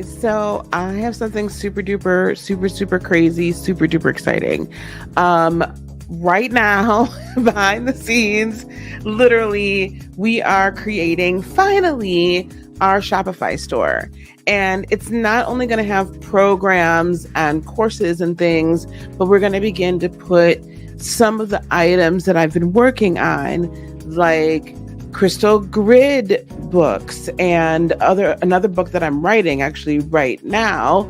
guys, so I have something super duper, super crazy, super duper exciting. Um, right now, behind the scenes, literally, we are creating finally our Shopify store. And it's not only going to have programs and courses and things, but we're going to begin to put some of the items that I've been working on, like crystal grid books and another book that I'm writing actually right now,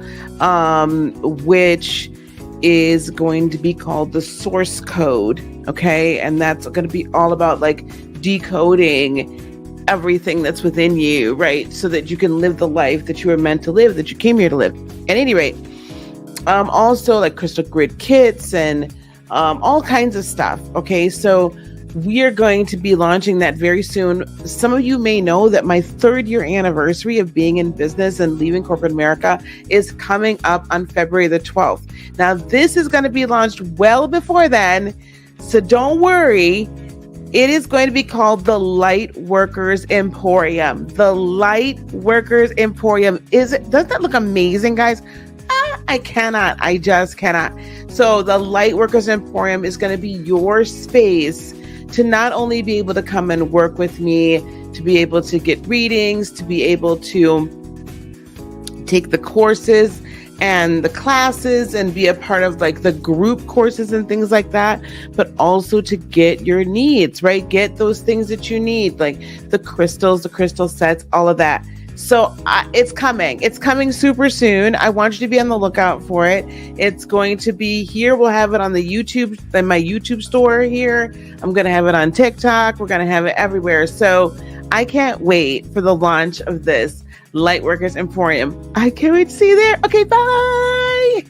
which is going to be called The Source Code. Okay. And that's going to be all about like decoding everything that's within you, right? So that you can live the life that you were meant to live, that you came here to live. At any rate, also like crystal grid kits and all kinds of stuff. Okay. So we are going to be launching that very soon. Some of you may know that my 3rd year anniversary of being in business and leaving corporate America is coming up on February the 12th. Now, this is going to be launched well before then, so don't worry. It is going to be called the Light Workers Emporium. The Light Workers Emporium. Doesn't that look amazing, guys? I just cannot. So the Light Workers Emporium is going to be your space to not only be able to come and work with me, to be able to get readings, to be able to take the courses and the classes and be a part of like the group courses and things like that, but also to get your needs, right? Get those things that you need, like the crystals, the crystal sets, all of that. So it's coming. It's coming super soon. I want you to be on the lookout for it. It's going to be here. We'll have it on the YouTube, in my YouTube store here. I'm going to have it on TikTok. We're going to have it everywhere. So I can't wait for the launch of this Lightworkers Emporium. I can't wait to see you there. Okay, bye.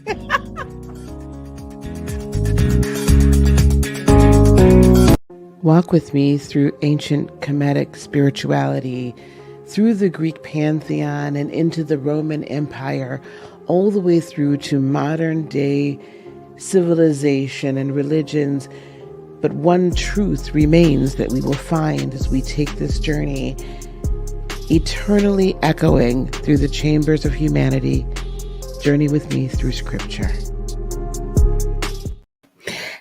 Walk with me through ancient Kemetic spirituality, through the Greek pantheon and into the Roman Empire, all the way through to modern day civilization and religions. But one truth remains that we will find as we take this journey, eternally echoing through the chambers of humanity. Journey with me through scripture.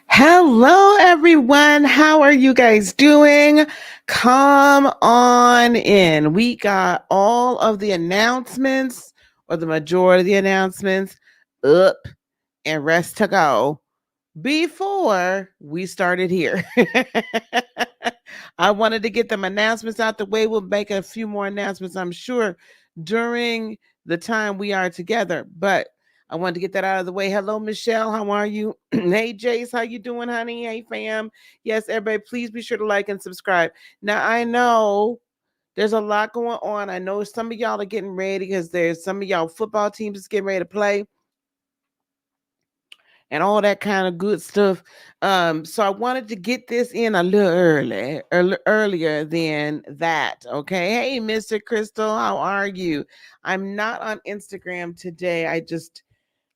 Hello, everyone. How are you guys doing? Come on in. We got all of the announcements, or the majority of the announcements, up and rest to go before we started here. I wanted to get them announcements out the way. We'll make a few more announcements, I'm sure, during the time we are together. But I wanted to get that out of the way. Hello, Michelle. How are you? Hey, Jace. How you doing, honey? Hey, fam. Yes, everybody, please be sure to like and subscribe. Now, I know there's a lot going on. I know some of y'all are getting ready because there's some of y'all football teams that's getting ready to play and all that kind of good stuff. So I wanted to get this in a little earlier than that. Okay. Hey, Mr. Crystal, how are you? I'm not on Instagram today.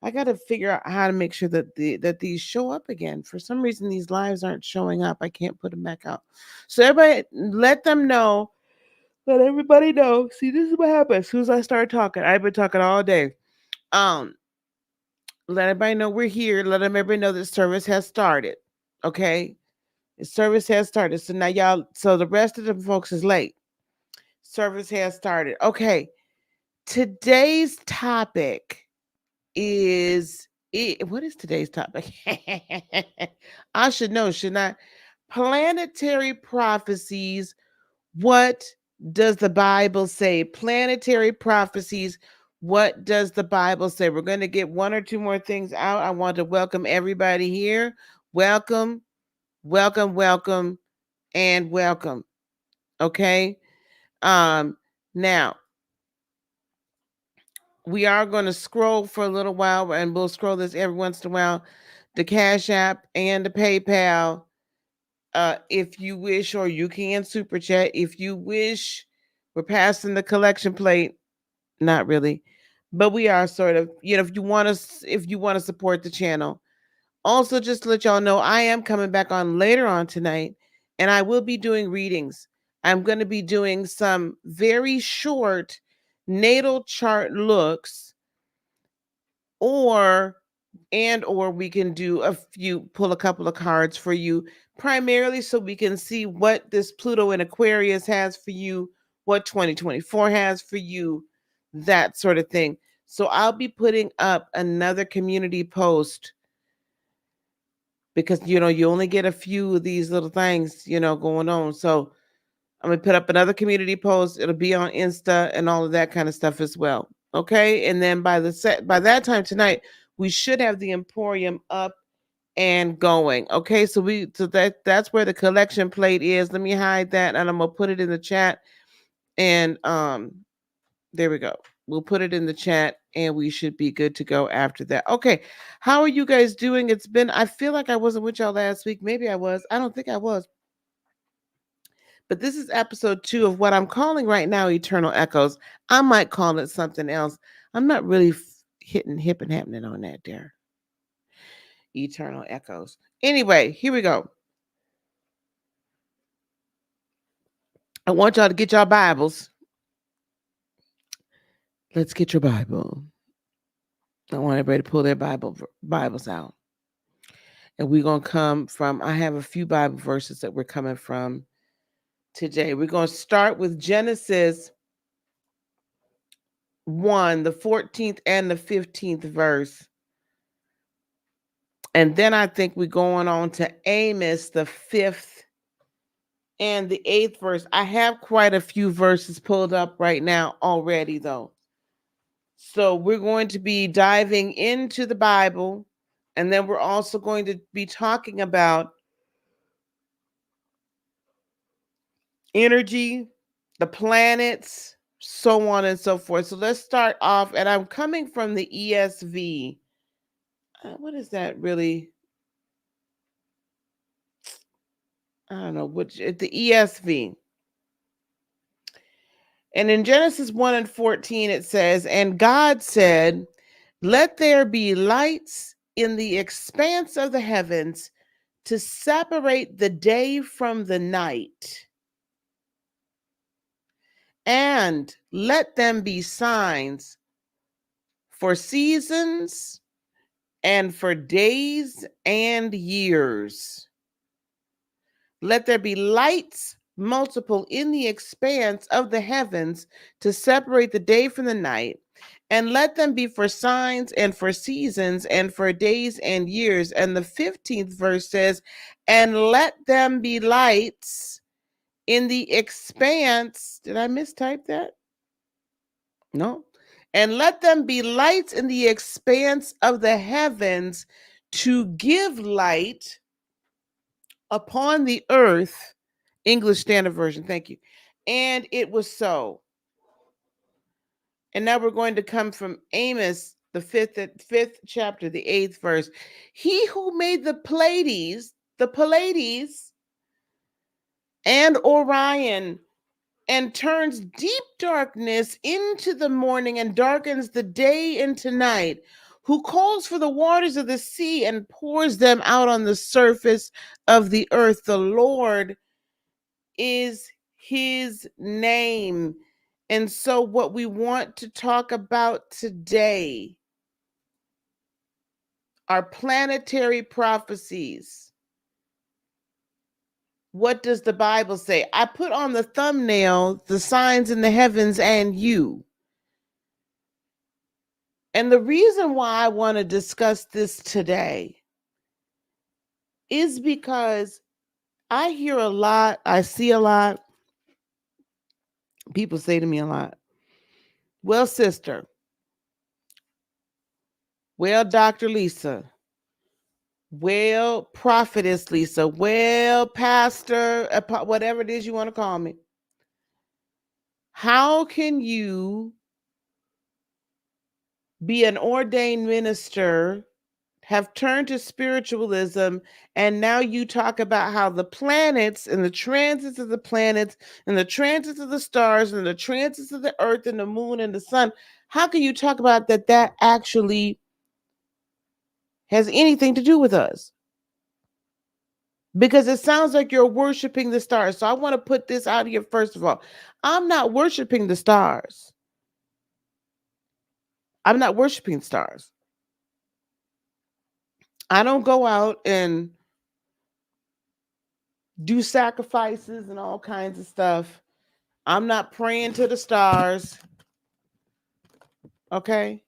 I got to figure out how to make sure that these show up again. For some reason, these lives aren't showing up. I can't put them back out. So everybody, let them know. Let everybody know. See, this is what happens as soon as I start talking. I've been talking all day. Let everybody know we're here. Let everybody know that service has started. Okay, the service has started. So now y'all. So the rest of the folks is late. Service has started. Okay. Today's topic is what is today's topic? I should know, shouldn't I? Planetary prophecies. What does the Bible say? Planetary prophecies. What does the Bible say? We're going to get one or two more things out. I want to welcome everybody here. Welcome, welcome, welcome, and welcome. Okay. Now we are going to scroll for a little while, and we'll scroll this every once in a while. The Cash App and the PayPal, if you wish, or you can super chat if you wish. We're passing the collection plate. Not really, but we are sort of, if you want to support the channel. Also, just to let y'all know, I am coming back on later on tonight, and I will be doing readings. I'm going to be doing some very short natal chart looks, or we can pull a couple of cards for you, primarily so we can see what this Pluto in Aquarius has for you, what 2024 has for you, that sort of thing. So I'll be putting up another community post, because you only get a few of these little things going on. So I'm gonna put up another community post. It'll be on Insta and all of that kind of stuff as well. Okay, and then by that time tonight, we should have the Emporium up and going. Okay, so that's where the collection plate is. Let me hide that, and I'm gonna put it in the chat. And there we go. We'll put it in the chat, and we should be good to go after that. Okay, how are you guys doing? I feel like I wasn't with y'all last week. Maybe I was. I don't think I was. But this is episode 2 of what I'm calling right now Eternal Echoes. I might call it something else. I'm not really hitting hip and happening on that there. Eternal Echoes. Anyway, here we go. I want y'all to get your Bibles. Let's get your Bible. I want everybody to pull their Bibles out. And we're going to come from, I have a few Bible verses that we're coming from today. We're going to start with Genesis 1, the 14th and the 15th verse. And then I think we're going on to Amos, the 5th and the 8th verse. I have quite a few verses pulled up right now already, though. So we're going to be diving into the Bible, and then we're also going to be talking about energy, the planets, so on and so forth. So let's start off, and I'm coming from the ESV. What is that really? I don't know, the ESV. And in Genesis 1 and 14, it says, "And God said, let there be lights in the expanse of the heavens to separate the day from the night, and let them be signs for seasons and for days and years. Let there be lights multiple in the expanse of the heavens to separate the day from the night, and let them be for signs and for seasons and for days and years." And the 15th verse says, "And let them be lights in the expanse." Did I mistype that? No. "And let them be lights in the expanse of the heavens to give light upon the earth." English Standard Version, thank you. And it was so. And now we're going to come from Amos, the fifth chapter, the 8th verse. "He who made the Pleiades, and Orion, and turns deep darkness into the morning and darkens the day into night, who calls for the waters of the sea and pours them out on the surface of the earth. The Lord is his name." And so what we want to talk about today are planetary prophecies. What does the Bible say? I put on the thumbnail the signs in the heavens and you. And the reason why I want to discuss this today is because I hear a lot, I see a lot. People say to me a lot, "Well, sister, well, Dr. Lisa, well, prophetess Lisa, well, pastor," whatever it is you want to call me, "how can you be an ordained minister, have turned to spiritualism, and now you talk about how the planets and the transits of the planets and the transits of the stars and the transits of the earth and the moon and the sun, how can you talk about that actually has anything to do with us? Because it sounds like you're worshiping the stars." So I want to put this out here first of all. I'm not worshiping the stars. I'm not worshiping stars. I don't go out and do sacrifices and all kinds of stuff. I'm not praying to the stars. Okay?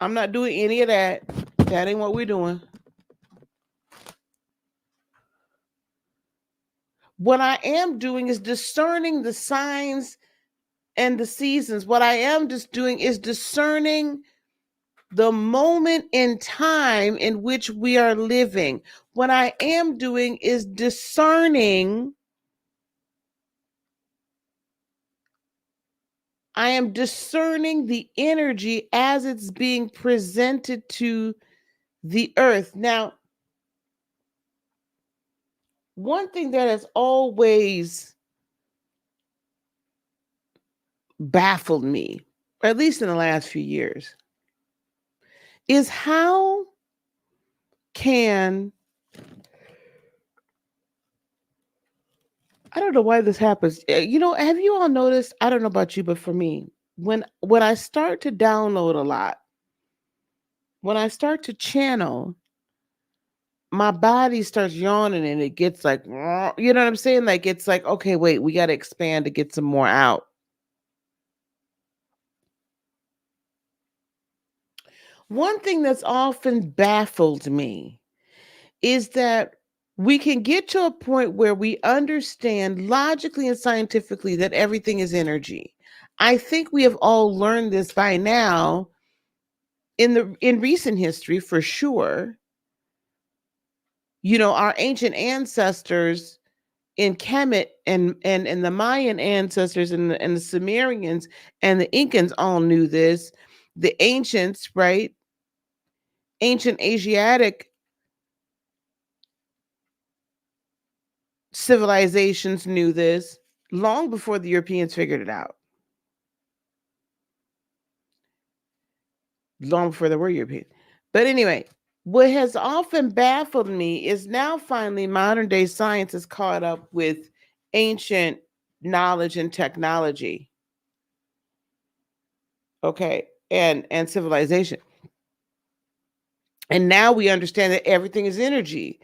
I'm not doing any of that. That ain't what we're doing. What I am doing is discerning the signs and the seasons. What I am just doing is discerning the moment in time in which we are living. What I am doing is discerning. I am discerning the energy as it's being presented to the earth. Now, one thing that has always baffled me, or at least in the last few years, is how can, I don't know why this happens. Have you all noticed? I don't know about you, but for me, when I start to download a lot, when I start to channel, my body starts yawning and it gets like, you know what I'm saying? Like it's like, okay, wait, we got to expand to get some more out. One thing that's often baffled me is that we can get to a point where we understand logically and scientifically that everything is energy. I think we have all learned this by now in recent history for sure. Our ancient ancestors in Kemet and the Mayan ancestors and the Sumerians and the Incans all knew this. The ancients, right? Ancient Asiatic civilizations knew this long before the Europeans figured it out. Long before there were Europeans. But anyway, what has often baffled me is now finally modern day science is caught up with ancient knowledge and technology. Okay. And civilization. And now we understand that everything is energy.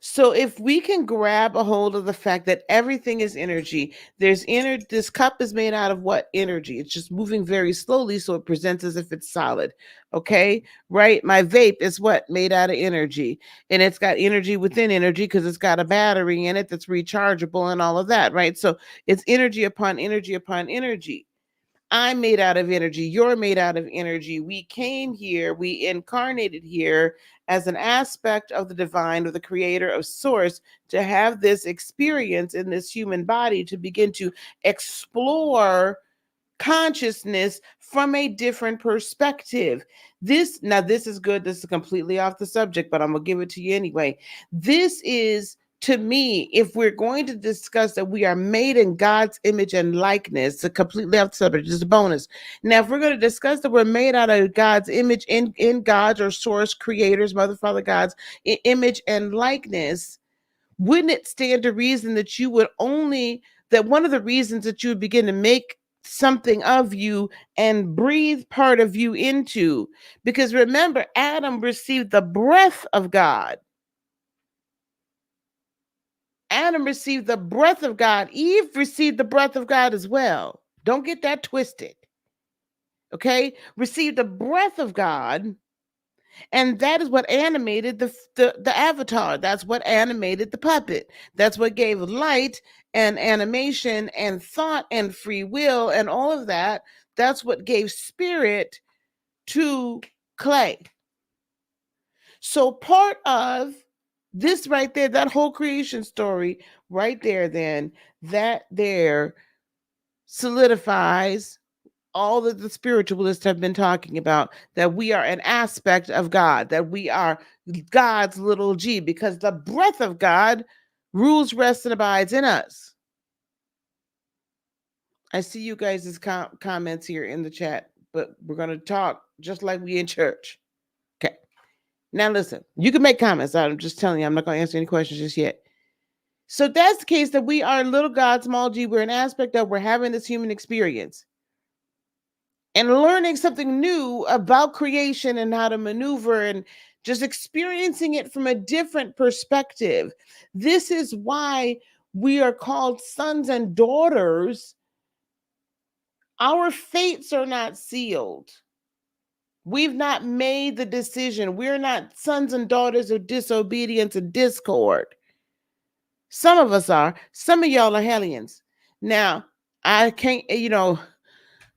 So if we can grab a hold of the fact that everything is energy, this cup is made out of what energy? It's just moving very slowly, so it presents as if it's solid. Okay, right? My vape is what? Made out of energy. And it's got energy within energy because it's got a battery in it that's rechargeable and all of that, right? So it's energy upon energy upon energy. I'm made out of energy. You're made out of energy. We came here, we incarnated here as an aspect of the divine or the creator of source to have this experience in this human body to begin to explore consciousness from a different perspective. This is good. This is completely off the subject, but I'm going to give it to you anyway. This is, to me, if we're going to discuss that we are made in God's image and likeness, a completely off the subject, just a bonus. Now, if we're going to discuss that we're made out of God's image in God's or source creators, mother, father, God's image and likeness, wouldn't it stand to reason that that one of the reasons that you would begin to make something of you and breathe part of you into, because remember, Adam received the breath of God. Adam received the breath of God. Eve received the breath of God as well. Don't get that twisted. Okay? Received the breath of God. And that is what animated the avatar. That's what animated the puppet. That's what gave light and animation and thought and free will and all of that. That's what gave spirit to clay. So part of this right there, that whole creation story right there, then that there solidifies all that the spiritualists have been talking about, that we are an aspect of God, that we are God's little g, because the breath of God rules, rests, and abides in us. I see you guys' comments here in the chat, but we're going to talk just like we in church. Okay. Now listen, you can make comments. I'm just telling you, I'm not going to answer any questions just yet. So that's the case, that we are little God, small g. We're an aspect of, we're having this human experience. and learning something new about creation and how to maneuver and just experiencing it from a different perspective. This is why we are called sons and daughters. Our fates are not sealed. We've not made the decision. We're not sons and daughters of disobedience and discord. Some of us are. Some of y'all are hellions. Now, I can't, I'm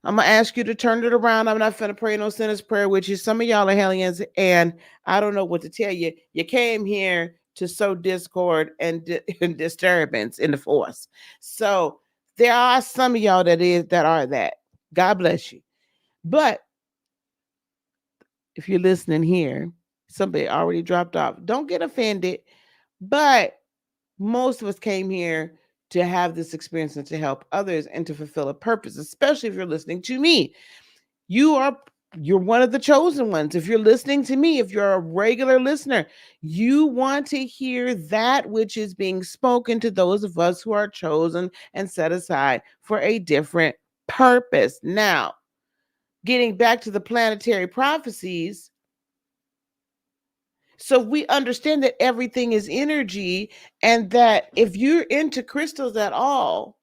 gonna ask you to turn it around. I'm not gonna pray no sinner's prayer with you. Some of y'all are hellions, and I don't know what to tell you. You came here to sow discord and, and disturbance in the force. So there are some of y'all that are that. God bless you. But if you're listening here, somebody already dropped off. Don't get offended. But most of us came here to have this experience and to help others and to fulfill a purpose, especially if you're listening to me. You're one of the chosen ones. If you're listening to me, if you're a regular listener, you want to hear that which is being spoken to those of us who are chosen and set aside for a different purpose. Now, getting back to the planetary prophecies, so we understand that everything is energy, and that if you're into crystals at all,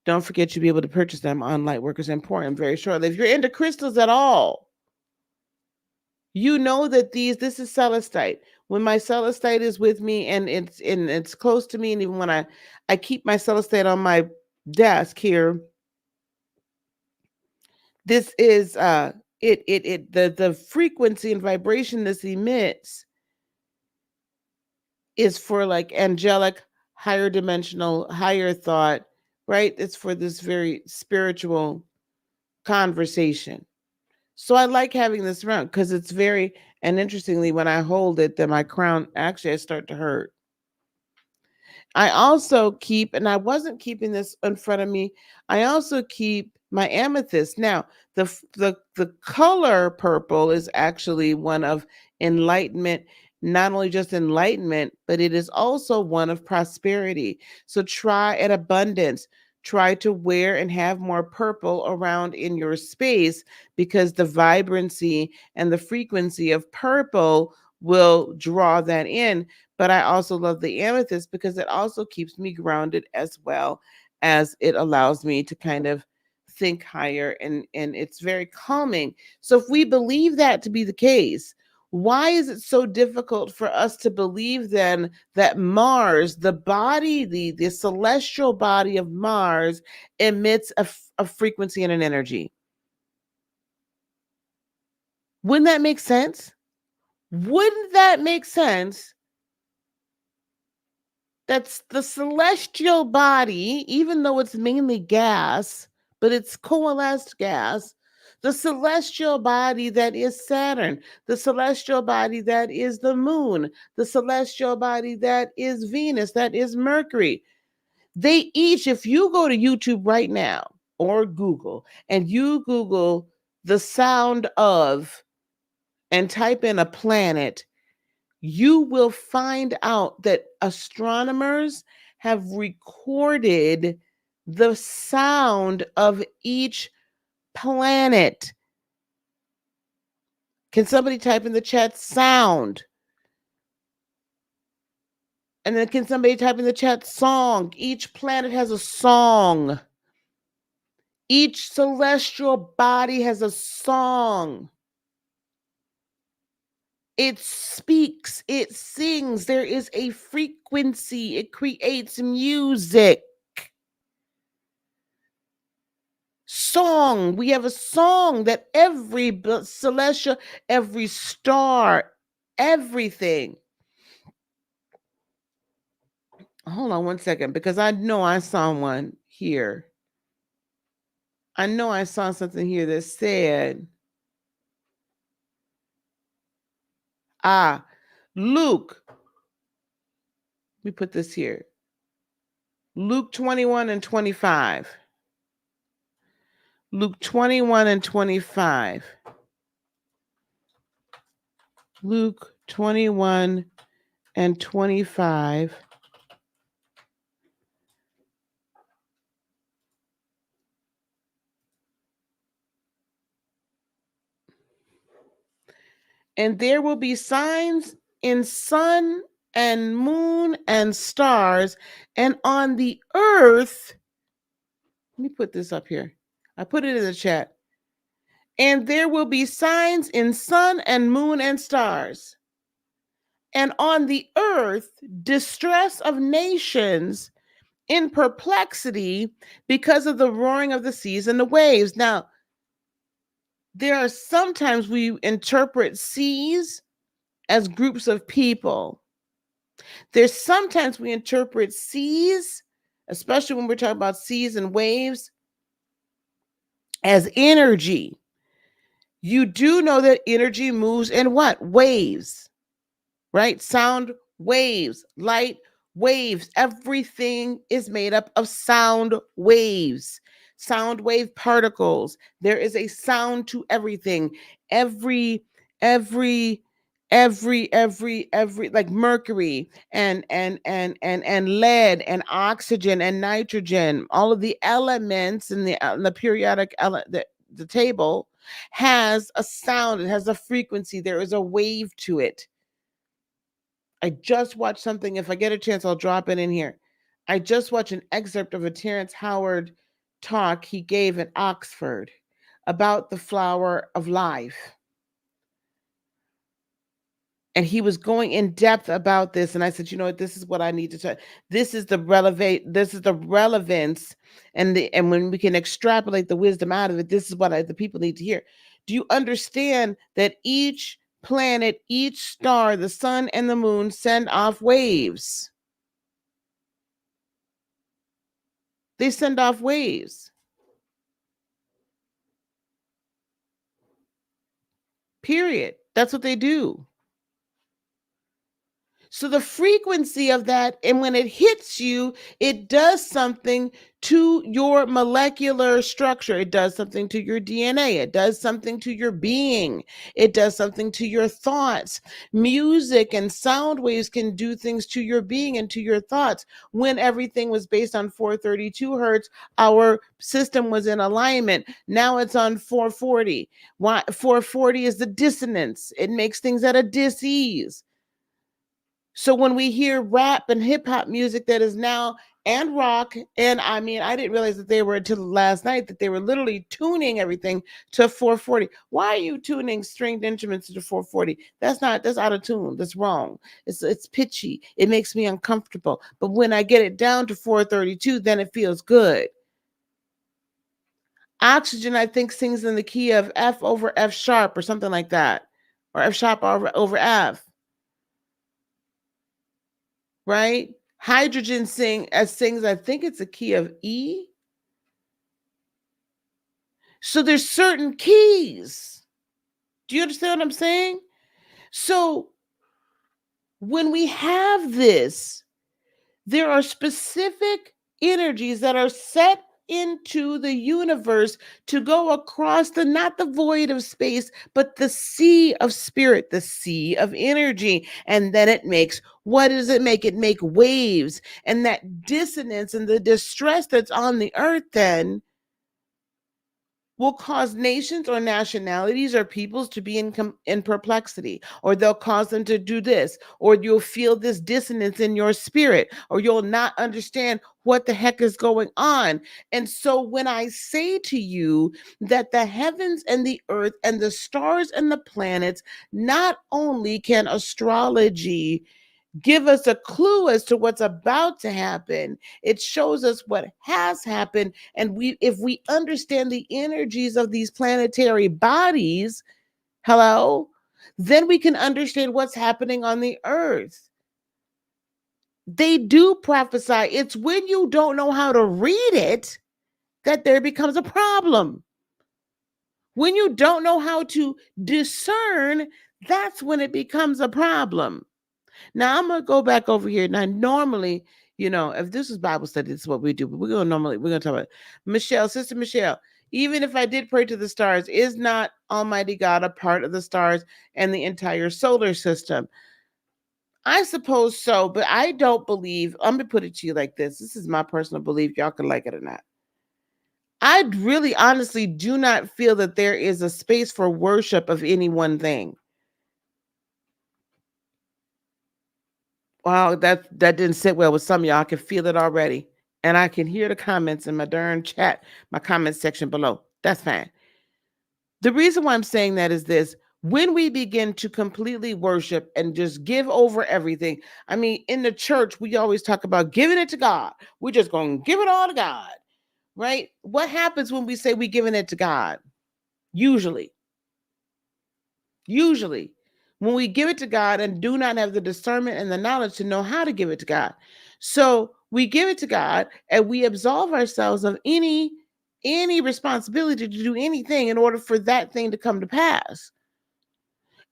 don't forget you'll be able to purchase them on Lightworkers Emporium very shortly. If you're into crystals at all, you know that this is celestite. When my celestite is with me and it's close to me, and even when I keep my celestite on my desk here, this is the frequency and vibration this emits is for like angelic, higher dimensional, higher thought, right? It's for this very spiritual conversation. So I like having this around because it's very, and interestingly, when I hold it, then my crown actually I start to hurt. I also keep, and I wasn't keeping this in front of me, I also keep my amethyst. Now, the color purple is actually one of enlightenment, not only just enlightenment, but it is also one of prosperity. So try at abundance. Try to wear and have more purple around in your space, because the vibrancy and the frequency of purple will draw that in. But I also love the amethyst because it also keeps me grounded, as well as it allows me to kind of think higher, and it's very calming. So if we believe that to be the case, why is it so difficult for us to believe then that Mars, the body, the celestial body of Mars, emits a frequency and an energy? Wouldn't that make sense? Wouldn't that make sense? That's the celestial body, even though it's mainly gas, but it's coalesced gas. The celestial body that is Saturn, the celestial body that is the moon, the celestial body that is Venus, that is Mercury. They each, if you go to YouTube right now or Google and you Google the sound of and type in a planet, you will find out that astronomers have recorded the sound of each planet. Can somebody type in the chat sound? And then can somebody type in the chat song? Each planet has a song. Each celestial body has a song. It speaks, it sings. There is a frequency, it creates music. Song. We have a song that every celestial, every star, everything. Hold on one second, because I know I saw one here. I know I saw something here that said, Luke. Let me put this here. Luke 21 and 25. Luke 21 and 25. Luke 21 and 25. And there will be signs in sun and moon and stars, and on the earth. Let me put this up here. I put it in the chat. And there will be signs in sun and moon and stars. And on the earth, distress of nations in perplexity because of the roaring of the seas and the waves. Now, there are sometimes we interpret seas as groups of people. There's sometimes we interpret seas, especially when we're talking about seas and waves, as energy. You do know that energy moves in what? Waves, right? Sound waves, light waves. Everything is made up of sound waves, sound wave particles. There is a sound to everything. Every, every, every like mercury and lead and oxygen and nitrogen, all of the elements in the periodic the table has a sound, it has a frequency, there is a wave to it. I just watched something, if I get a chance, I'll drop it in here. I just watched an excerpt of a Terrence Howard talk he gave at Oxford about the flower of life. And he was going in depth about this. And I said, you know what, this is what I need to tell. This is the relevance and when we can extrapolate the wisdom out of it, this is what the people need to hear. Do you understand that each planet, each star, the sun and the moon send off waves? They send off waves. Period. That's what they do. So the frequency of that, and when it hits you, it does something to your molecular structure. It does something to your DNA. It does something to your being. It does something to your thoughts. Music and sound waves can do things to your being and to your thoughts. When everything was based on 432 hertz, our system was in alignment. Now it's on 440. Why? 440 is the dissonance. It makes things at a dis-ease. So when we hear rap and hip hop music that is now, and rock, and I mean, I didn't realize that they were until last night that they were literally tuning everything to 440. Why are you tuning stringed instruments to 440? That's out of tune. That's wrong. It's pitchy. It makes me uncomfortable. But when I get it down to 432, then it feels good. Oxygen, I think, sings in the key of F over F sharp or something like that, or F sharp over F. Right? Hydrogen sings, I think it's a key of E. So there's certain keys. Do you understand what I'm saying? So when we have this, there are specific energies that are set into the universe to go across not the void of space, but the sea of spirit, the sea of energy. And then it makes, what does it make? It make waves. And that dissonance and the distress that's on the earth then will cause nations or nationalities or peoples to be in perplexity, or they'll cause them to do this, or you'll feel this dissonance in your spirit, or you'll not understand what the heck is going on. And so when I say to you that the heavens and the earth and the stars and the planets, not only can astrology give us a clue as to what's about to happen, it shows us what has happened. And if we understand the energies of these planetary bodies, then we can understand what's happening on the earth. They do prophesy. It's when you don't know how to read it that there becomes a problem. When you don't know how to discern, that's when it becomes a problem. Now I'm gonna go back over here. Now, normally, if this is Bible study, this is what we do. But we're gonna talk about Michelle, Sister Michelle. Even if I did pray to the stars, is not Almighty God a part of the stars and the entire solar system? I suppose so, but I don't believe. I'm gonna put it to you like this. This is my personal belief. Y'all can like it or not. I really honestly do not feel that there is a space for worship of any one thing. Wow, that didn't sit well with some of y'all. I can feel it already. And I can hear the comments in my darn chat, my comment section below. That's fine. The reason why I'm saying that is this: when we begin to completely worship and just give over everything, I mean, in the church, we always talk about giving it to God. We're just going to give it all to God, right? What happens when we say we're giving it to God? Usually, usually, when we give it to God and do not have the discernment and the knowledge to know how to give it to God. So we give it to God and we absolve ourselves of any responsibility to do anything in order for that thing to come to pass.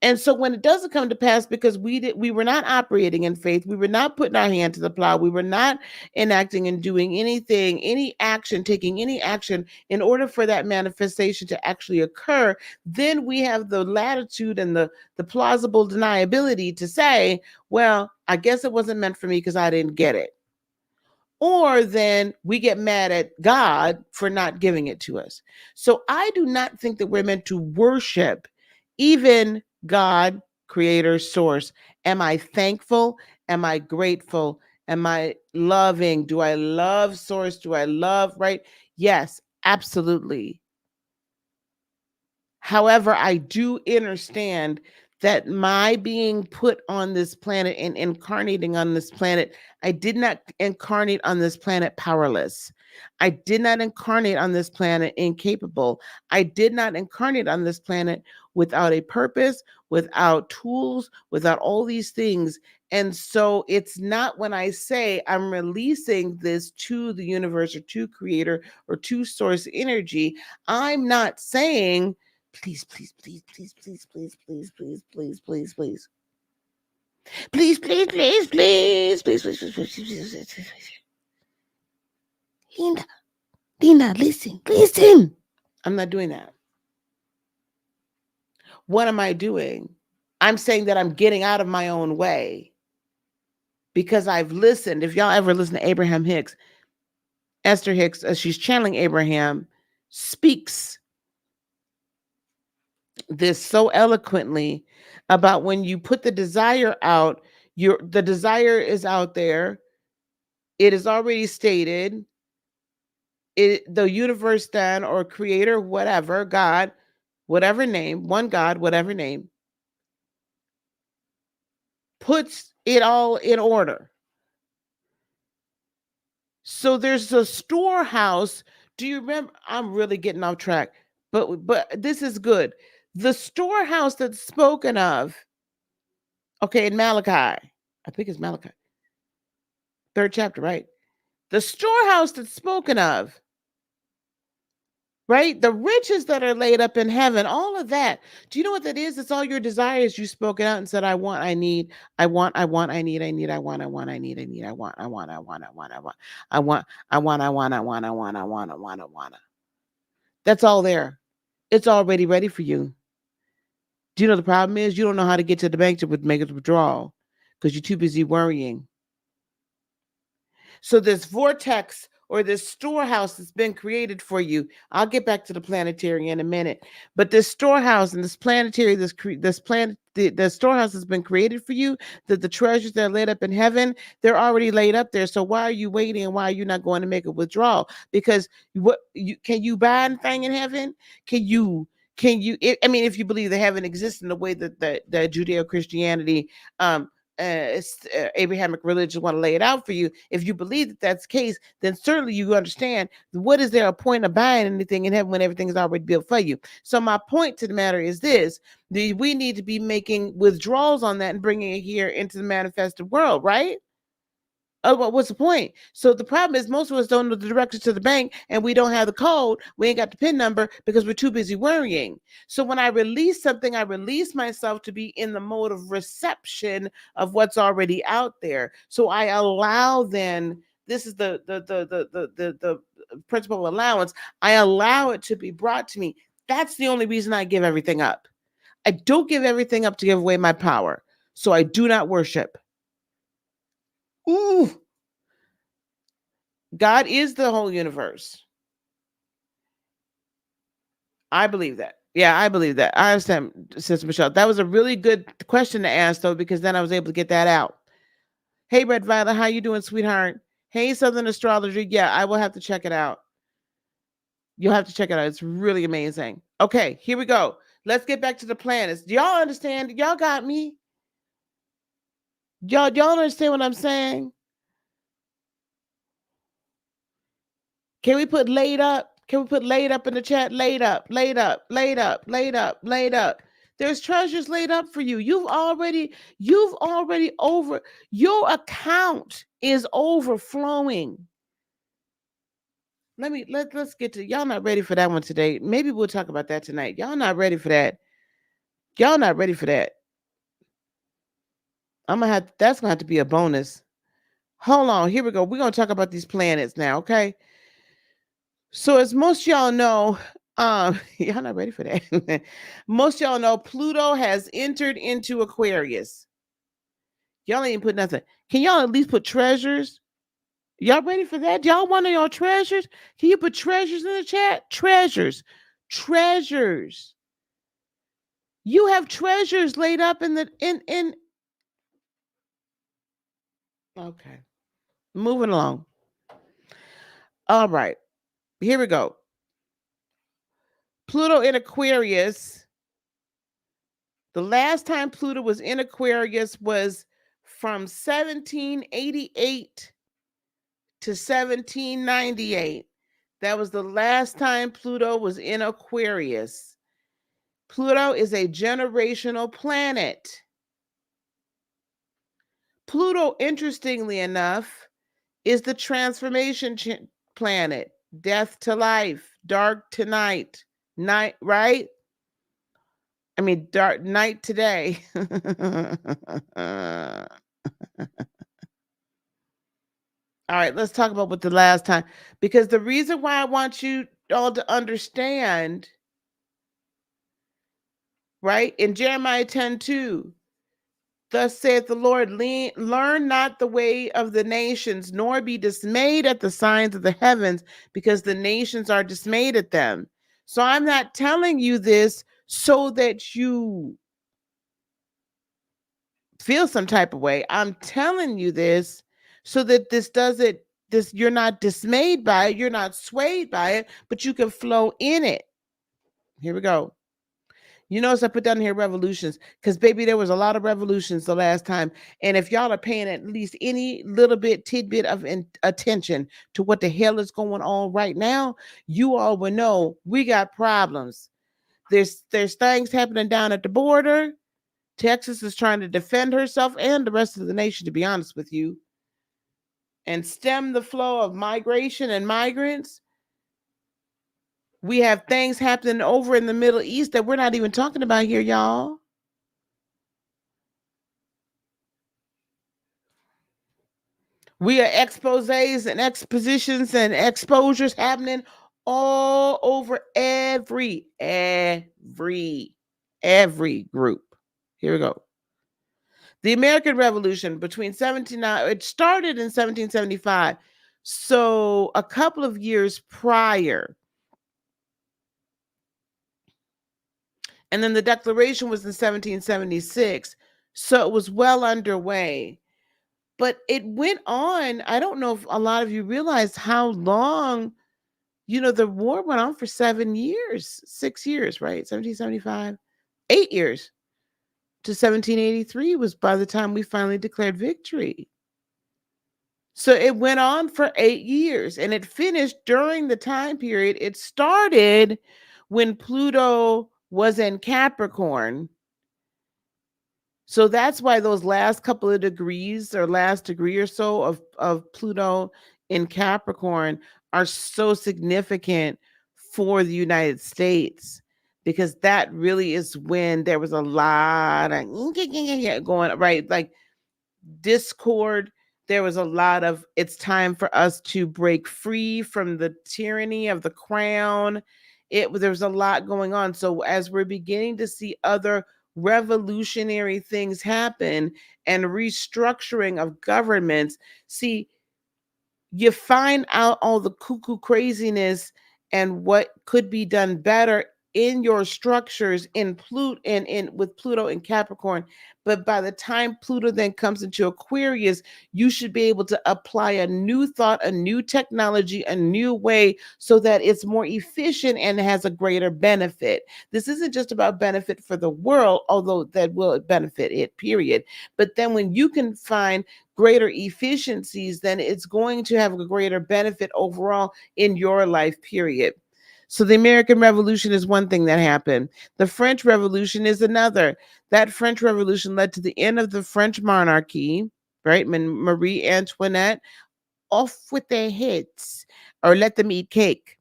And so when it doesn't come to pass, because we were not operating in faith, we were not putting our hand to the plow, we were not enacting and doing anything, any action, taking any action in order for that manifestation to actually occur, then we have the latitude and the plausible deniability to say, well, I guess it wasn't meant for me because I didn't get it. Or then we get mad at God for not giving it to us. So I do not think that we're meant to worship even God, creator, source. Am I thankful? Am I grateful? Am I loving? Do I love source? Do I love, right? Yes, absolutely. However, I do understand that my being put on this planet and incarnating on this planet, I did not incarnate on this planet powerless. I did not incarnate on this planet incapable. I did not incarnate on this planet without a purpose, without tools, without all these things. And so it's not when I say I'm releasing this to the universe or to creator or to source energy, I'm not saying, please, please, please, please, please, please, please, please, please, please, please. Please, please, please, please, please, please, please, please, please, please. Lina, Lina, listen, listen. I'm not doing that. What am I doing? I'm saying that I'm getting out of my own way because I've listened. If y'all ever listen to Abraham Hicks, Esther Hicks, as she's channeling Abraham, speaks this so eloquently about when you put the desire out, the desire is out there. It is already stated. The universe then, or creator, whatever, God, whatever name, one God, whatever name, puts it all in order. So there's a storehouse. Do you remember? I'm really getting off track, but this is good. The storehouse that's spoken of, okay, in Malachi, I think it's Malachi, third chapter, right? The storehouse that's spoken of, right? The riches that are laid up in heaven, all of that. Do you know what that is? It's all your desires you spoken out and said, I want, I need, I want, I want, I need, I need, I want, I want, I need, I need, I want, I want, I want, I want, I want, I want, I want, I want, I want, I want, I want, I want, I want. That's all there. It's already ready for you. Do you know the problem is you don't know how to get to the bank to make a withdrawal because you're too busy worrying. So this vortex or this storehouse that's been created for you. I'll get back to the planetary in a minute, but this storehouse and this planetary, the storehouse has been created for you. That the treasures that are laid up in heaven, they're already laid up there. So why are you waiting and why are you not going to make a withdrawal? Because what you can you buy anything in heaven? Can you? Can you? I mean, if you believe that heaven exists in the way that the Judeo Christianity Abrahamic religion want to lay it out for you. If you believe that that's the case, then certainly you understand what is there a point of buying anything in heaven when everything is already built for you. So my point to the matter is this: we need to be making withdrawals on that and bringing it here into the manifested world, right? Oh, what's the point? So the problem is most of us don't know the directions to the bank and we don't have the code. We ain't got the PIN number because we're too busy worrying. So when I release something, I release myself to be in the mode of reception of what's already out there. So I allow then, this is the principle of allowance. I allow it to be brought to me. That's the only reason I give everything up. I don't give everything up to give away my power. So I do not worship. Ooh. God is the whole universe. I believe that. Yeah, I believe that. I understand, Sister Michelle. That was a really good question to ask, though, because then I was able to get that out. Hey, Red Violet, how you doing, sweetheart? Hey, Southern Astrology. Yeah, I will have to check it out. You'll have to check it out. It's really amazing. Okay, here we go. Let's get back to the planets. Do y'all understand? Y'all got me? Y'all understand what I'm saying? Can we put laid up? Can we put laid up in the chat? Laid up, laid up, laid up, laid up, laid up. There's treasures laid up for you. You've already over, your account is overflowing. Let's get to, y'all not ready for that one today. Maybe we'll talk about that tonight. Y'all not ready for that. Y'all not ready for that. That's gonna have to be a bonus. Hold on, here we go. We're gonna talk about these planets now, okay? So as most y'all know, y'all not ready for that. Most y'all know Pluto has entered into Aquarius. Y'all ain't put nothing. Can y'all at least put treasures? Y'all ready for that? Y'all want your treasures? Can you put treasures in the chat? Treasures. Treasures. You have treasures laid up in the in okay. Moving along. All right. Here we go. Pluto in Aquarius. The last time Pluto was in Aquarius was from 1788 to 1798. That was the last time Pluto was in Aquarius. Pluto is a generational planet. Pluto, interestingly enough, is the transformation planet. Death to life, dark to night, right? I mean, dark night today. All right, let's talk about what the last time, because the reason why I want you all to understand, right? In Jeremiah 10:2, thus saith the Lord, learn not the way of the nations, nor be dismayed at the signs of the heavens, because the nations are dismayed at them. So I'm not telling you this so that you feel some type of way. I'm telling you this so that you're not dismayed by it, you're not swayed by it, but you can flow in it. Here we go. You notice I put down here revolutions, because baby, there was a lot of revolutions the last time. And if y'all are paying at least any little bit tidbit of attention to what the hell is going on right now, you all will know we got problems. There's things happening down at the border. Texas is trying to defend herself and the rest of the nation, to be honest with you, and stem the flow of migration and migrants. We have things happening over in the Middle East that we're not even talking about here, y'all. We are exposés and expositions and exposures happening all over every group. Here we go. The American Revolution it started in 1775. So a couple of years prior. And then the Declaration was in 1776. So it was well underway. But it went on. I don't know if a lot of you realize how long, the war went on for 7 years, 6 years, right? 1775, 8 years to 1783 was by the time we finally declared victory. So it went on for 8 years, and it finished during the time period. It started when Pluto was in Capricorn. So that's why those last couple of degrees, or last degree or so of Pluto in Capricorn, are so significant for the United States, because that really is when there was a lot of going, right? Like discord. There was a lot of, it's time for us to break free from the tyranny of the crown. There was a lot going on. So as we're beginning to see other revolutionary things happen and restructuring of governments, see, you find out all the cuckoo craziness and what could be done better in your structures in Pluto and in with Pluto and Capricorn. But by the time Pluto then comes into Aquarius, you should be able to apply a new thought, a new technology, a new way so that it's more efficient and has a greater benefit. This isn't just about benefit for the world, although that will benefit it, period. But then when you can find greater efficiencies, then it's going to have a greater benefit overall in your life, period. So the American Revolution is one thing that happened. The French Revolution is another. That French Revolution led to the end of the French monarchy, right? When Marie Antoinette, off with their heads, or let them eat cake.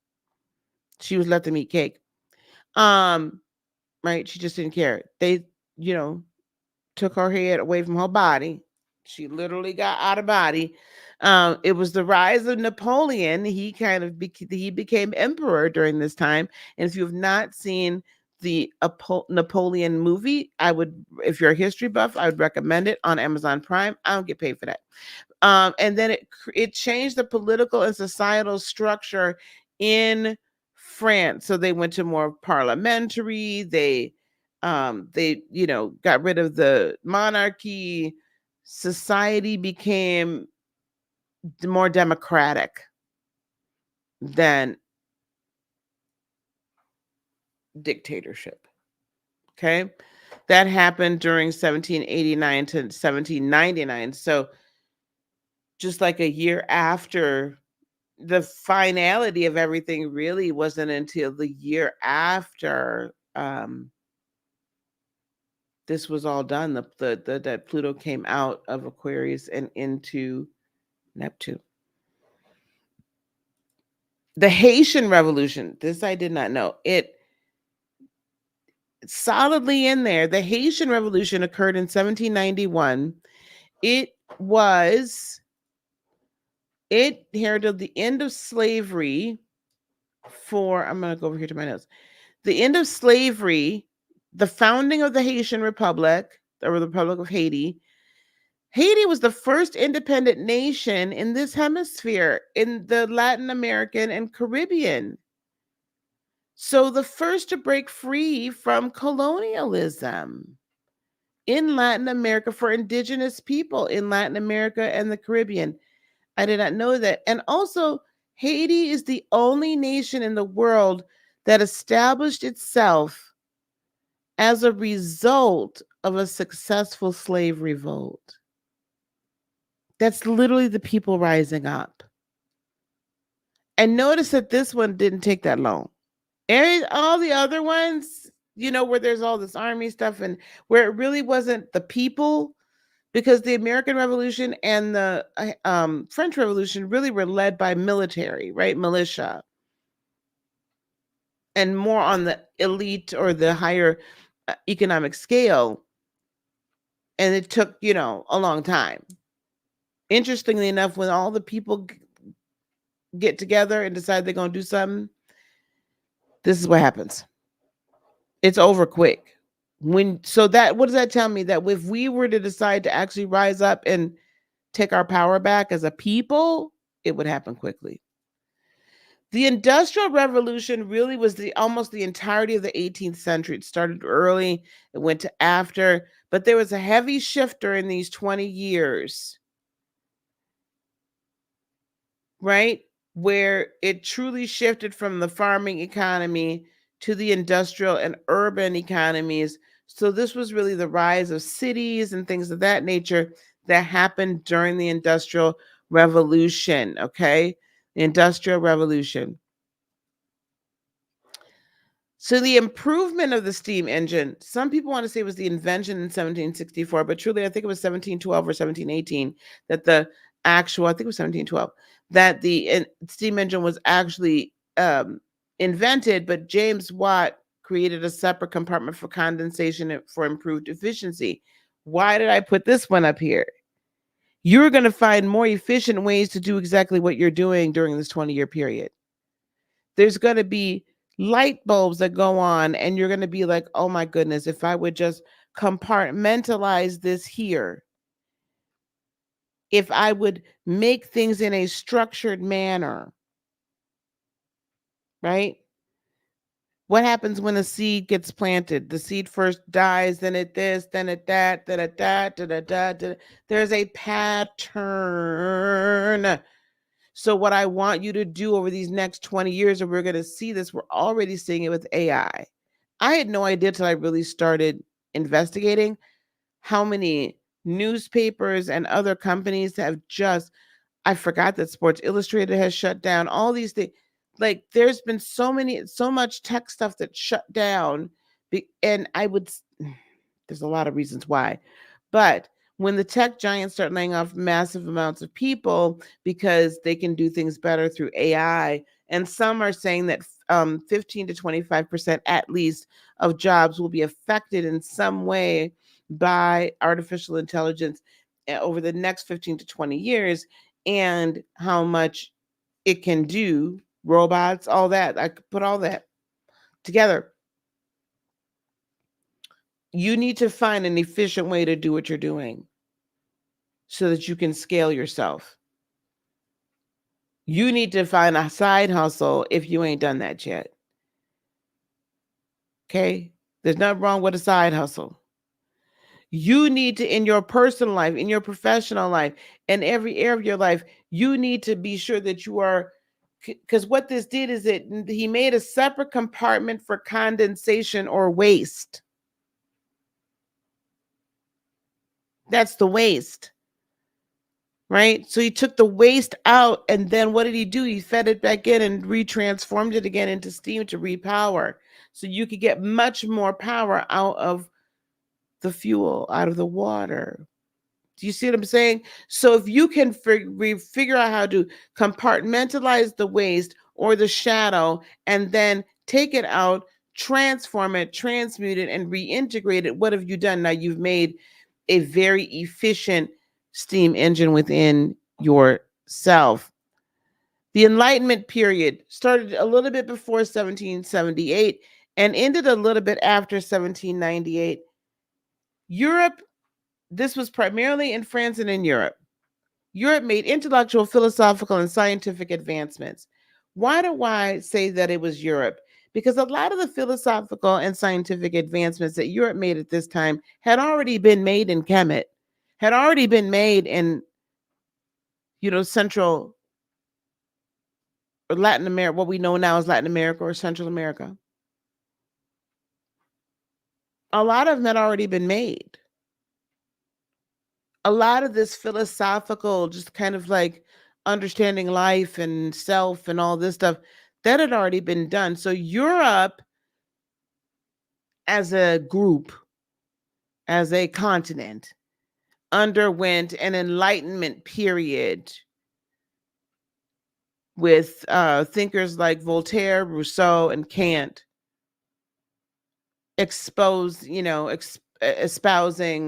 She was let them eat cake. Right? She just didn't care. They, you know, took her head away from her body. She literally got out of body. It was the rise of Napoleon. He kind of he became emperor during this time. And if you have not seen the Napoleon movie, I would, if you're a history buff, I would recommend it on Amazon Prime. I don't get paid for that. And then it changed the political and societal structure in France. So they went to more parliamentary. They got rid of the monarchy. Society became more democratic than dictatorship. Okay, that happened during 1789 to 1799. So just like a year after, the finality of everything really wasn't until the year after this was all done. That Pluto came out of Aquarius and into Neptune. The Haitian Revolution. This I did not know. It's solidly in there. The Haitian Revolution occurred in 1791. It heralded the end of slavery I'm going to go over here to my notes. The end of slavery, the founding of the Haitian Republic, or the Republic of Haiti. Haiti was the first independent nation in this hemisphere, in the Latin American and Caribbean. So the first to break free from colonialism in Latin America for indigenous people in Latin America and the Caribbean. I did not know that. And also, Haiti is the only nation in the world that established itself as a result of a successful slave revolt. That's literally the people rising up. And notice that this one didn't take that long. All the other ones, where there's all this army stuff and where it really wasn't the people, because the American Revolution and the French Revolution really were led by military, right? Militia. And more on the elite or the higher economic scale. And it took, a long time. Interestingly enough, when all the people get together and decide they're going to do something, this is what happens. It's over quick. What does that tell me? That if we were to decide to actually rise up and take our power back as a people, it would happen quickly. The Industrial Revolution really was almost the entirety of the 18th century. It started early, it went to after, but there was a heavy shift during these 20 years, right? Where it truly shifted from the farming economy to the industrial and urban economies. So this was really the rise of cities and things of that nature that happened during the Industrial Revolution, okay? The Industrial Revolution. So the improvement of the steam engine, some people want to say it was the invention in 1764, but truly I think it was 1712 or 1718 that I think it was 1712, that the steam engine was actually invented, but James Watt created a separate compartment for condensation for improved efficiency. Why did I put this one up here? You're going to find more efficient ways to do exactly what you're doing during this 20-year period. There's going to be light bulbs that go on and you're going to be like, oh my goodness, if I would just compartmentalize this here, if I would make things in a structured manner, right? What happens when a seed gets planted? The seed first dies, then it this, then it that, then it that, da da da da. There's a pattern. So what I want you to do over these next 20 years, and we're going to see this, we're already seeing it with AI. I had no idea till I really started investigating how many newspapers and other companies have just, I forgot that Sports Illustrated has shut down, all these things. Like there's been so much tech stuff that shut down. And there's a lot of reasons why. But when the tech giants start laying off massive amounts of people because they can do things better through AI, and some are saying that 15 to 25% at least of jobs will be affected in some way by artificial intelligence over the next 15 to 20 years, and how much it can do, robots, all that. I could put all that together. You need to find an efficient way to do what you're doing so that you can scale yourself. You need to find a side hustle if you ain't done that yet. Okay? There's nothing wrong with a side hustle. You need to, in your personal life, in your professional life, in every area of your life, you need to be sure that you are, because what this did is he made a separate compartment for condensation or waste. That's the waste. Right? So he took the waste out, and then what did he do? He fed it back in and retransformed it again into steam to repower. So you could get much more power out of the fuel, out of the water. Do you see what I'm saying? So if you can figure out how to compartmentalize the waste or the shadow and then take it out, transform it, transmute it, and reintegrate it, what have you done? Now you've made a very efficient steam engine within yourself. The Enlightenment period started a little bit before 1778 and ended a little bit after 1798. Europe, this was primarily in France and in Europe. Europe made intellectual, philosophical, and scientific advancements. Why do I say that it was Europe? Because a lot of the philosophical and scientific advancements that Europe made at this time had already been made in Kemet, had already been made in, Central or Latin America, what we know now as Latin America or Central America. A lot of them had already been made. A lot of this philosophical, just kind of like understanding life and self and all this stuff, that had already been done. So Europe as a group, as a continent, underwent an enlightenment period with thinkers like Voltaire, Rousseau, and Kant espousing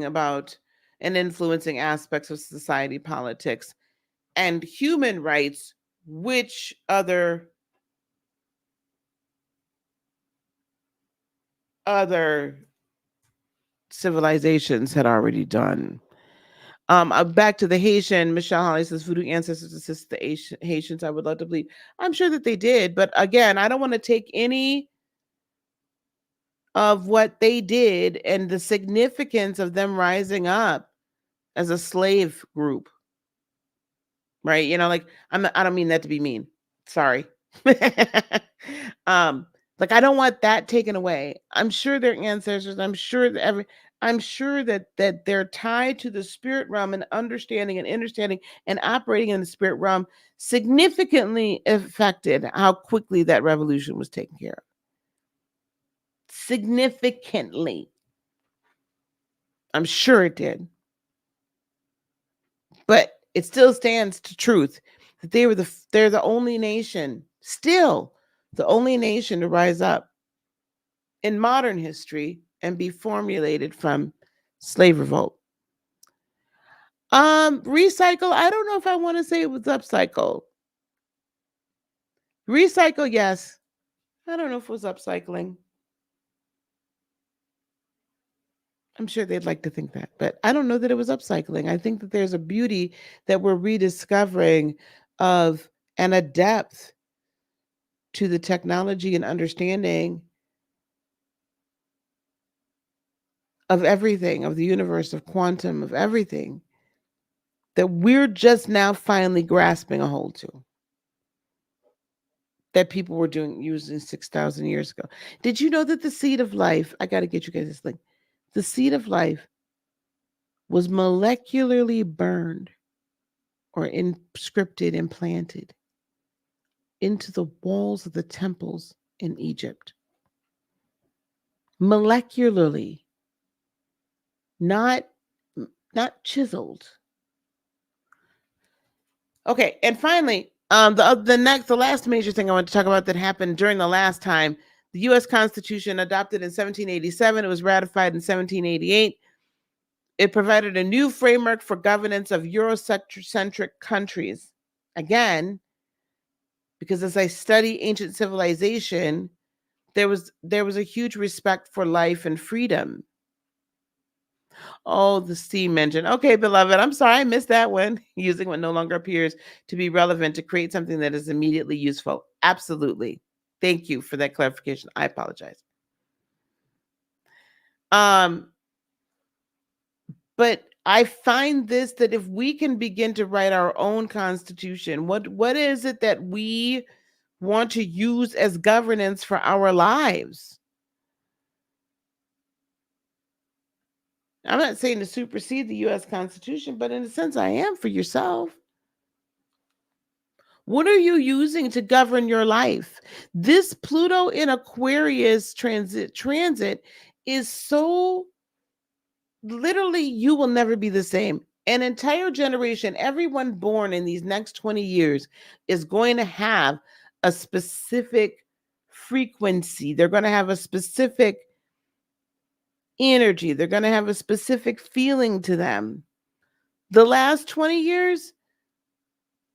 about and influencing aspects of society, politics, and human rights, which other civilizations had already done. Back to the Haitian, Michelle Holly says voodoo ancestors assist the Haitians. I would love to believe. I'm sure that they did, but again, I don't want to take any of what they did and the significance of them rising up as a slave group. Right? Like I don't mean that to be mean. Sorry. Like I don't want that taken away. I'm sure their ancestors, I'm sure that they're tied to the spirit realm and understanding and operating in the spirit realm significantly affected how quickly that revolution was taken care of. Significantly. I'm sure it did. But it still stands to truth that they're the only nation, still the only nation to rise up in modern history and be formulated from slave revolt. Recycle, I don't know if I want to say it was upcycle. Recycle, yes. I don't know if it was upcycling. I'm sure they'd like to think that, but I don't know that it was upcycling. I think that there's a beauty that we're rediscovering of and a depth to the technology and understanding of everything, of the universe, of quantum, of everything that we're just now finally grasping a hold to, that people were using 6,000 years ago. Did you know that the seed of life, I got to get you guys this link, the seed of life was molecularly burned or inscripted, implanted into the walls of the temples in Egypt? Molecularly, not chiseled. Okay, and finally, the last major thing I want to talk about that happened during the last time, the U.S. Constitution adopted in 1787. It was ratified in 1788. It provided a new framework for governance of Eurocentric countries. Again, because as I study ancient civilization, there was a huge respect for life and freedom. Oh, the steam engine. Okay, beloved, I'm sorry I missed that one. Using what no longer appears to be relevant to create something that is immediately useful. Absolutely. Thank you for that clarification. I apologize. But I find this, that if we can begin to write our own constitution, what is it that we want to use as governance for our lives? I'm not saying to supersede the U.S. Constitution, but in a sense, I am for yourself. What are you using to govern your life? This Pluto in Aquarius transit is so literally, you will never be the same. An entire generation, everyone born in these next 20 years is going to have a specific frequency. They're going to have a specific energy. They're going to have a specific feeling to them. The last 20 years,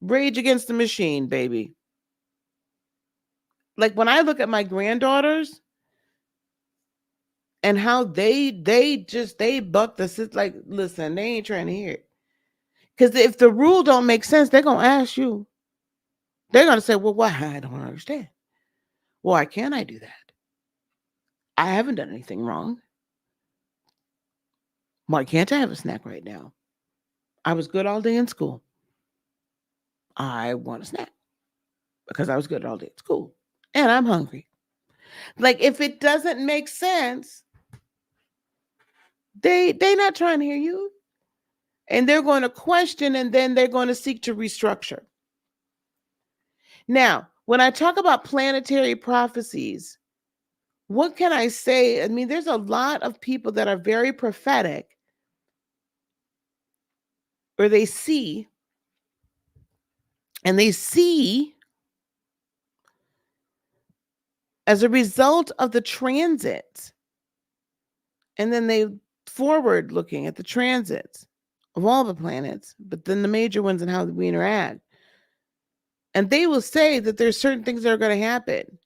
Rage Against the Machine, baby. Like when I look at my granddaughters and how they buck the system, like, listen, they ain't trying to hear it. Because if the rule don't make sense, they're going to ask you. They're going to say, well, why? I don't understand. Why can't I do that? I haven't done anything wrong. Why can't I have a snack right now? I was good all day in school. I want a snack because I was good all day at school. And I'm hungry. Like, if it doesn't make sense, they not trying to hear you. And they're going to question, and then they're going to seek to restructure. Now, when I talk about planetary prophecies, what can I say? I mean, there's a lot of people that are very prophetic, or they see, and they see as a result of the transits, and then they forward looking at the transits of all the planets, but then the major ones and how we interact. And they will say that there's certain things that are going to happen.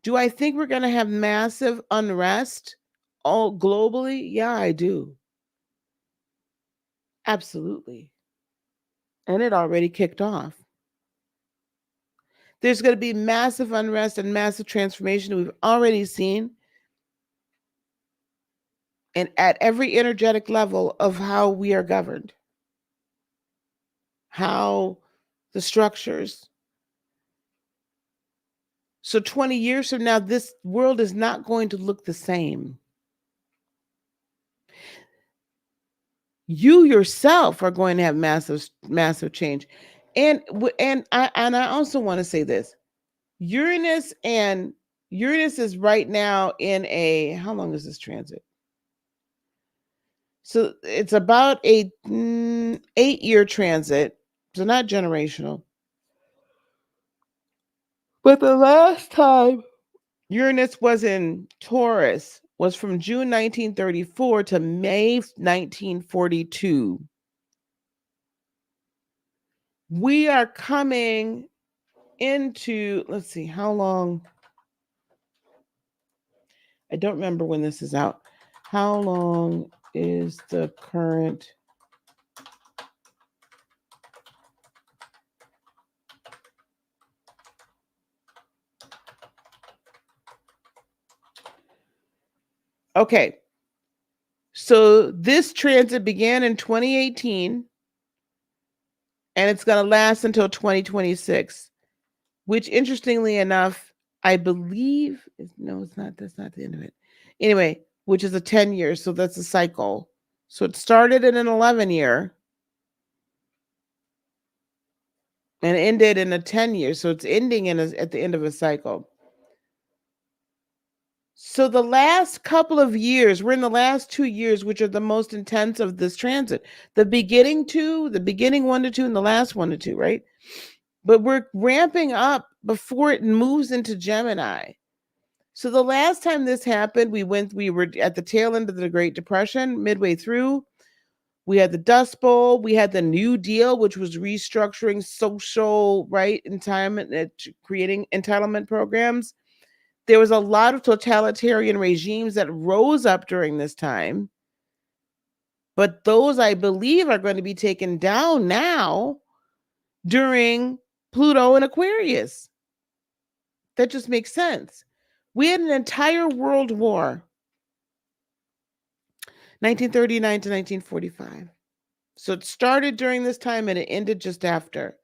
Do I think we're going to have massive unrest all globally? Yeah, I do. Absolutely. And it already kicked off. There's going to be massive unrest and massive transformation we've already seen. And at every energetic level of how we are governed, how the structures. So 20 years from now, this world is not going to look the same. You yourself are going to have massive change. And I also want to say this. Uranus is right now in a, how long is this transit? So it's about a 8-year transit. So not generational. But the last time Uranus was in Taurus was from June 1934 to May 1942. We are coming into, let's see, how long? I don't remember when this is out. How long is the current? Okay. So this transit began in 2018 and it's going to last until 2026, which interestingly enough, I believe no, it's not. That's not the end of it. Anyway, which is a 10 years. So that's a cycle. So it started in an 11 year and ended in a 10 years. So it's ending at the end of a cycle. So the last couple of years, we're in the last 2 years, which are the most intense of this transit. The beginning 1 to 2, and the last 1 to 2, right? But we're ramping up before it moves into Gemini. So the last time this happened, we were at the tail end of the Great Depression, midway through. We had the Dust Bowl, we had the New Deal, which was restructuring social right entitlement, creating entitlement programs. There was a lot of totalitarian regimes that rose up during this time. But those, I believe, are going to be taken down now during Pluto and Aquarius. That just makes sense. We had an entire world war, 1939 to 1945. So it started during this time and it ended just after.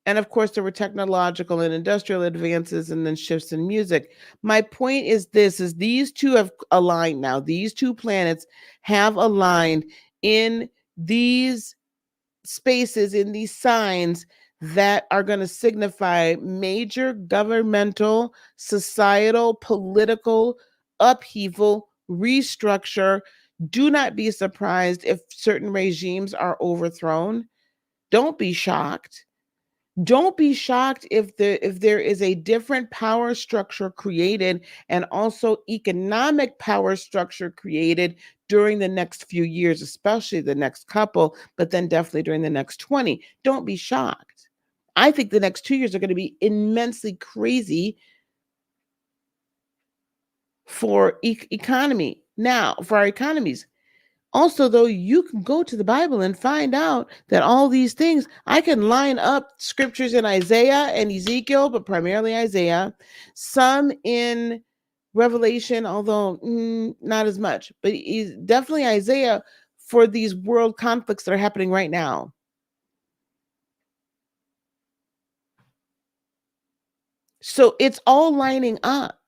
And of course, there were technological and industrial advances and then shifts in music. My point is these two have aligned now. These two planets have aligned in these spaces, in these signs that are going to signify major governmental, societal, political upheaval, restructure. Do not be surprised if certain regimes are overthrown. Don't be shocked. Don't be shocked if there is a different power structure created and also economic power structure created during the next few years, especially the next couple, but then definitely during the next 20. Don't be shocked. I think the next 2 years are going to be immensely crazy for economy. Now, for our economies. Also, though, you can go to the Bible and find out that all these things, I can line up scriptures in Isaiah and Ezekiel, but primarily Isaiah, some in Revelation, although not as much, but definitely Isaiah for these world conflicts that are happening right now. So it's all lining up.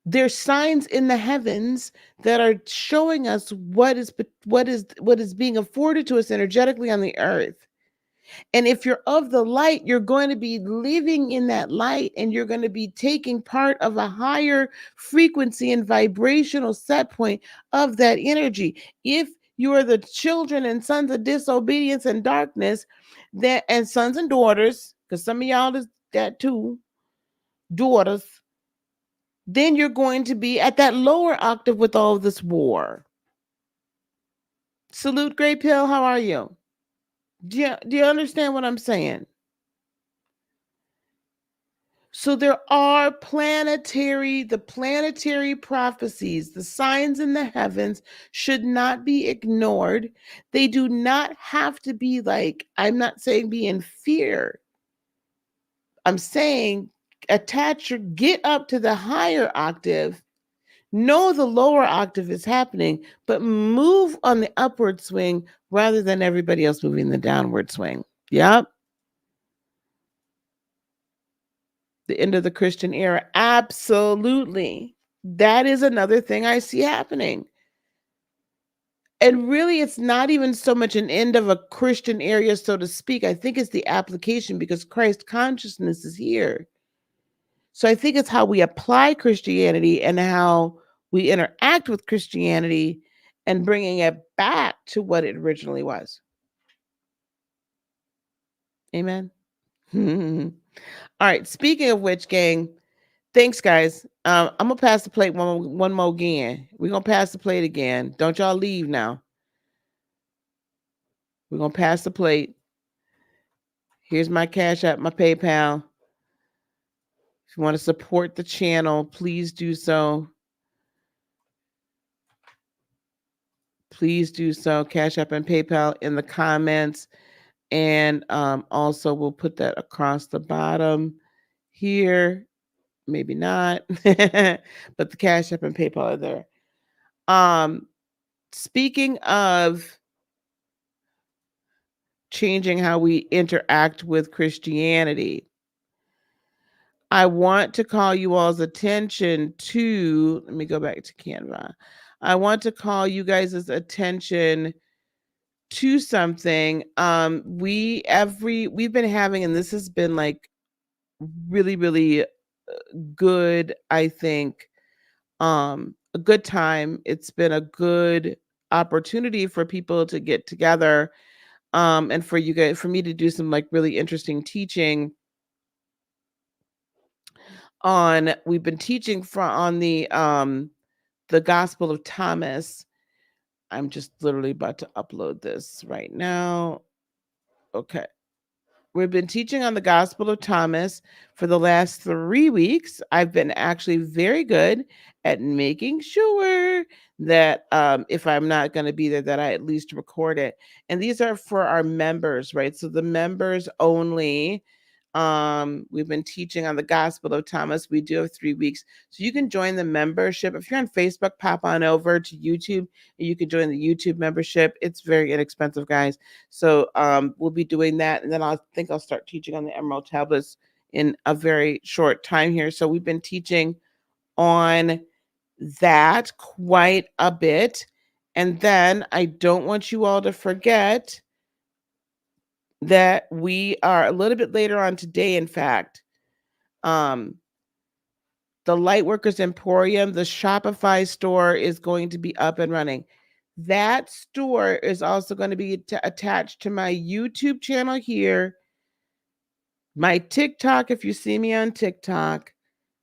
There's signs in the heavens that are showing us what is being afforded to us energetically on the earth. And if you're of the light, you're going to be living in that light and you're going to be taking part of a higher frequency and vibrational set point of that energy. If you are the children and sons of disobedience and darkness, and sons and daughters, because some of y'all is that too, daughters, then you're going to be at that lower octave with all this war. Salute, Great Pill. How are you? Do you understand what I'm saying? So there are the planetary prophecies, the signs in the heavens should not be ignored. They do not have to be like, I'm not saying be in fear. I'm saying get up to the higher octave. Know the lower octave is happening, but move on the upward swing rather than everybody else moving the downward swing. Yep. The end of the Christian era. Absolutely. That is another thing I see happening. And really, it's not even so much an end of a Christian area, so to speak. I think it's the application because Christ consciousness is here. So I think it's how we apply Christianity and how we interact with Christianity and bringing it back to what it originally was. Amen. All right. Speaking of which, gang, thanks, guys. I'm gonna pass the plate one more again. We're gonna pass the plate again. Don't y'all leave now. We're gonna pass the plate. Here's my Cash App, my PayPal. If you want to support the channel, please do so. Please do so. Cash App and PayPal in the comments. And also we'll put that across the bottom here. Maybe not. But the Cash App and PayPal are there. Speaking of changing how we interact with Christianity, I want to call you all's attention to, let me go back to Canva. I want to call you guys' attention to something. We've been having, and this has been like really, really good, I think, a good time. It's been a good opportunity for people to get together, and for you guys, for me to do some like really interesting teaching on, we've been teaching on the Gospel of Thomas. I'm just literally about to upload this right now. Okay. We've been teaching on the Gospel of Thomas for the last 3 weeks. I've been actually very good at making sure that if I'm not going to be there, that I at least record it. And these are for our members, right? So the members only. We've been teaching on the Gospel of Thomas. We do have 3 weeks. So you can join the membership. If you're on Facebook, pop on over to YouTube and you can join the YouTube membership. It's very inexpensive, guys. So we'll be doing that. And then I think I'll start teaching on the Emerald Tablets in a very short time here. So we've been teaching on that quite a bit. And then I don't want you all to forget that we are a little bit later on today, in fact, the Lightworkers Emporium, the Shopify store is going to be up and running. That store is also going to be attached to my YouTube channel here, my TikTok, if you see me on TikTok,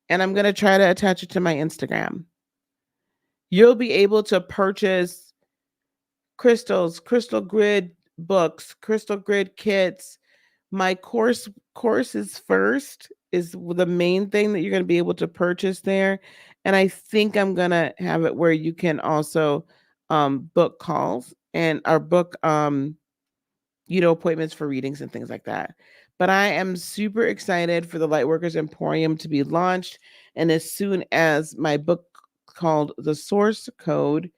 and I'm going to try to attach it to my Instagram. You'll be able to purchase crystals, crystal grid books, crystal grid kits. My courses first is the main thing that you're going to be able to purchase there. And I think I'm going to have it where you can also book calls and or book appointments for readings and things like that. But I am super excited for the Lightworkers Emporium to be launched. And as soon as my book called The Source Code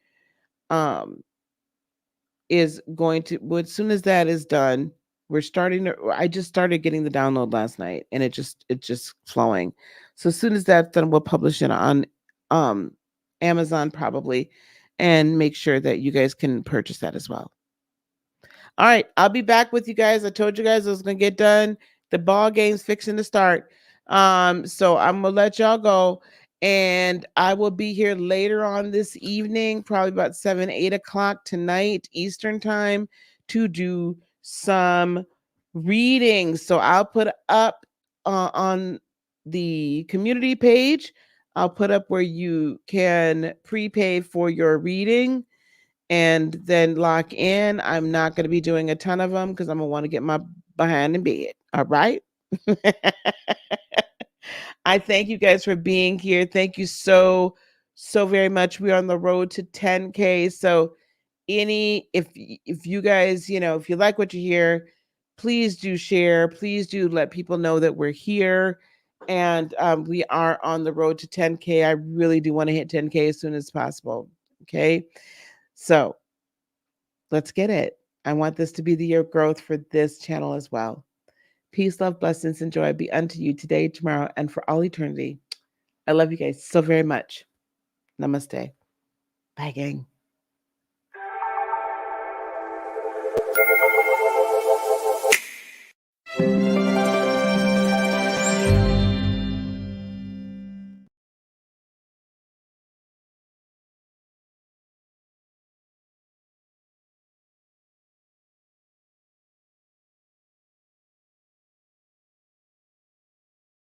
is going to, well, as soon as that is done, I just started getting the download last night and it's just flowing. So as soon as that's done, we'll publish it on Amazon probably, and make sure that you guys can purchase that as well. All right, I'll be back with you guys. I told you guys I was gonna get done. The ball game's fixing to start. So I'm gonna let y'all go. And I will be here later on this evening, probably about 7-8 o'clock tonight, Eastern time, to do some readings. So I'll put up on the community page, I'll put up where you can prepay for your reading and then lock in. I'm not going to be doing a ton of them because I'm going to want to get my behind in bed. All right. I thank you guys for being here. Thank you so very much. We're on the road to 10K. So if you guys, if you like what you hear, please do share. Please do let people know that we're here. And we are on the road to 10K. I really do want to hit 10K as soon as possible. Okay. So let's get it. I want this to be the year of growth for this channel as well. Peace, love, blessings, and joy be unto you today, tomorrow, and for all eternity. I love you guys so very much. Namaste. Bye, gang.